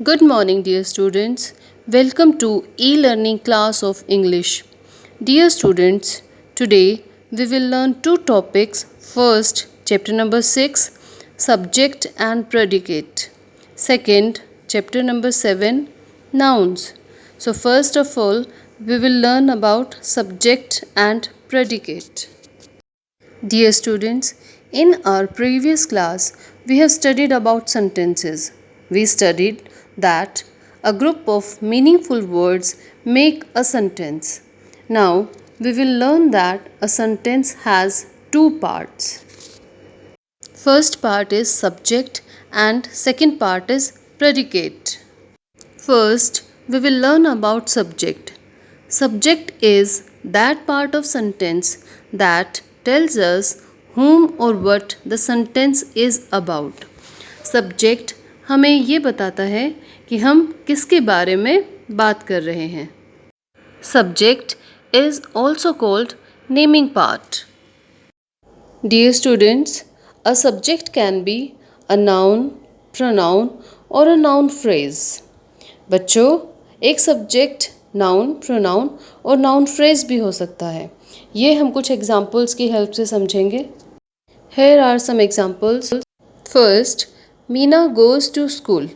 Good morning, dear students. Welcome to e-learning class of English. Dear students, today we will learn two topics. First, chapter number 6, subject and predicate. Second, chapter number 7, nouns. So first of all, we will learn about subject and predicate. Dear students, in our previous class, we have studied about sentences. We studied that a group of meaningful words make a sentence. Now, we will learn that a sentence has two parts. First part is subject and second part is predicate. First, we will learn about subject. Subject is that part of sentence that tells us whom or what the sentence is about. Subject हमें ये बताता है कि हम किसके बारे में बात कर रहे हैं. Subject is also called naming part. Dear students, a subject can be a noun, pronoun or a noun phrase. बच्चों, एक सब्जेक्ट नाउन, प्रोनाउन और नाउन फ्रेज भी हो सकता है. ये हम कुछ एग्जाम्पल्स की हेल्प से समझेंगे. Here are some examples. First, Meena goes to school.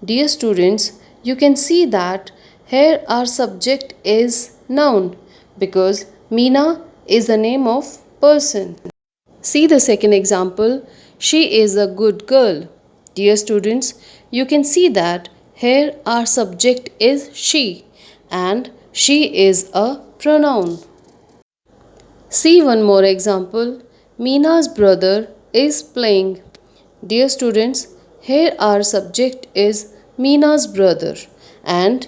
Dear students, you can see that here our subject is noun because Meena is the name of person. See the second example. She is a good girl. Dear students, you can see that here our subject is she and she is a pronoun. See one more example. Meena's brother is playing. Dear students, here our subject is Meena's brother and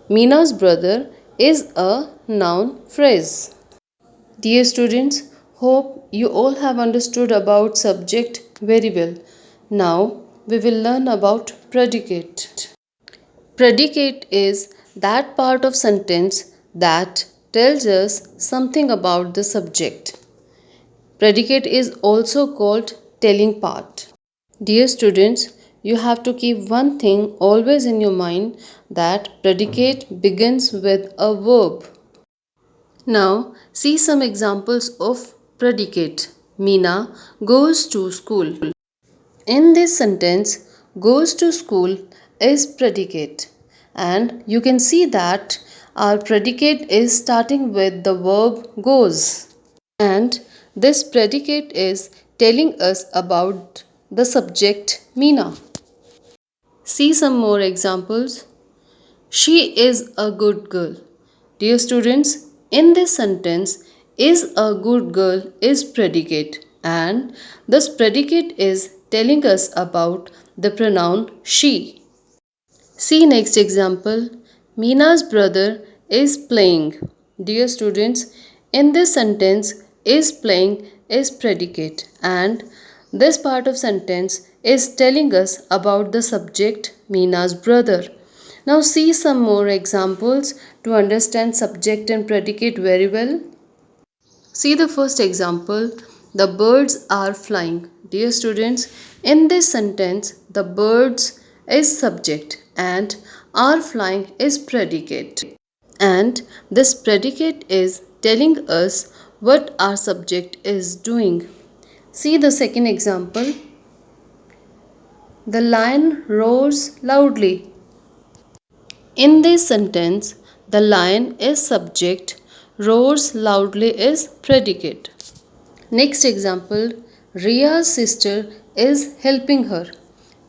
Meena's brother is a noun phrase. Dear students, hope you all have understood about subject very well. Now we will learn about predicate. Predicate is that part of sentence that tells us something about the subject. Predicate is also called telling part. Dear students, you have to keep one thing always in your mind that predicate begins with a verb. Now, see some examples of predicate. Meena goes to school. In this sentence, goes to school is predicate, and you can see that our predicate is starting with the verb goes, and this predicate is telling us about the subject Meena. See some more examples. She is a good girl. Dear students, in this sentence, is a good girl is predicate and this predicate is telling us about the pronoun she. See next example. Meena's brother is playing. Dear students, in this sentence, is playing is predicate and this part of sentence is telling us about the subject Meena's brother. Now see some more examples to understand subject and predicate very well. See the first example. The birds are flying. Dear students, in this sentence, the birds is subject and are flying is predicate. And this predicate is telling us what our subject is doing. See the second example. The lion roars loudly. In this sentence, the lion is subject, roars loudly is predicate. Next example, Ria's sister is helping her.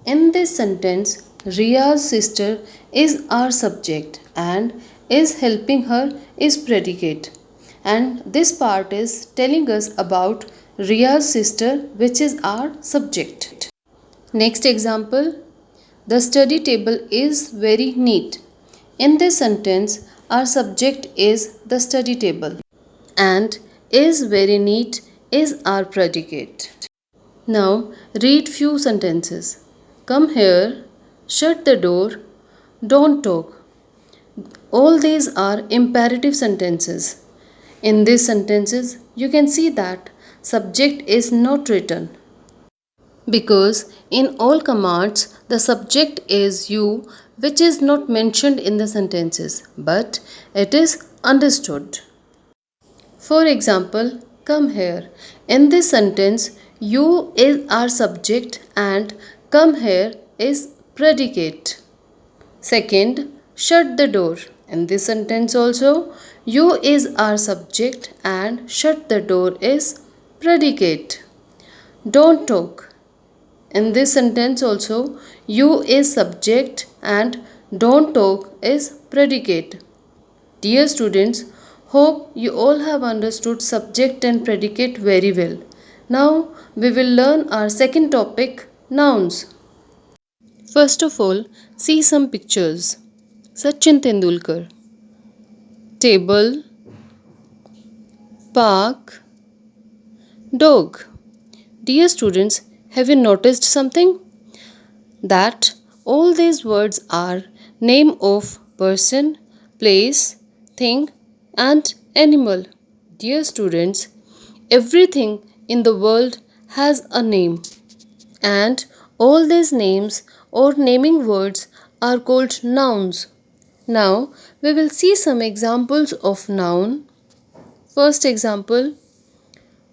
In this sentence, Ria's sister is our subject and is helping her is predicate. And this part is telling us about Ria's sister, which is our subject. Next example, the study table is very neat. In this sentence, our subject is the study table and is very neat is our predicate. Now read few sentences. Come here, shut the door, don't talk. All these are imperative sentences. In these sentences, you can see that subject is not written. because in all commands the subject is you, which is not mentioned in the sentences but it is understood. For example, come here. In this sentence, you is our subject and come here is predicate. Second, shut the door. In this sentence also, you is our subject and shut the door is predicate. Don't talk. In this sentence also, you is subject and don't talk is predicate. Dear students, hope you all have understood subject and predicate very well. Now we will learn our second topic, nouns. First of all, see some pictures. Sachin Tendulkar, table, park, dog. Dear students, have you noticed something? That all these words are name of person, place, thing and animal. Dear students, everything in the world has a name and all these names or naming words are called nouns. Now we will see some examples of noun. First example,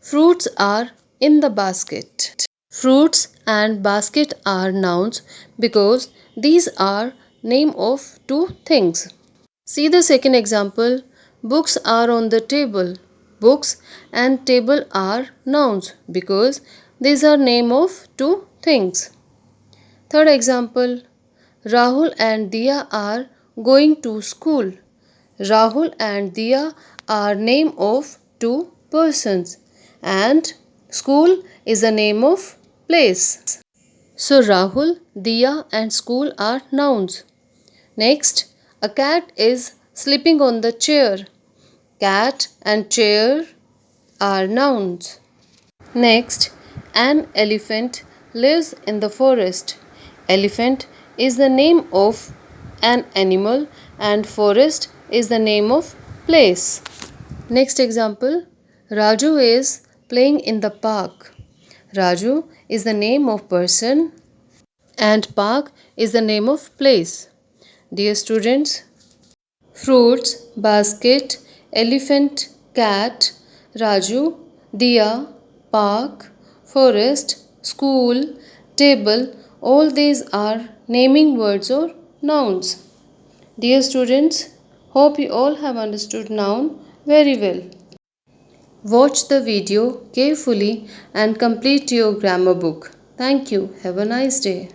fruits are in the basket. Fruits and basket are nouns because these are name of two things. See the second example, books are on the table. Books and table are nouns because these are name of two things. Third example, Rahul and Diya are going to school. Rahul and Diya are name of two persons and school is a name of place. So Rahul, Diya and school are nouns. Next, a cat is sleeping on the chair. Cat and chair are nouns. Next, an elephant lives in the forest. Elephant is the name of an animal and forest is the name of place. Next example, Raju is playing in the park. Raju is the name of person and park is the name of place. Dear students, fruits, basket, elephant, cat, Raju, Diya, park, forest, school, table, all these are naming words or nouns. Dear students, hope you all have understood noun very well. Watch the video carefully and complete your grammar book. Thank you. Have a nice day.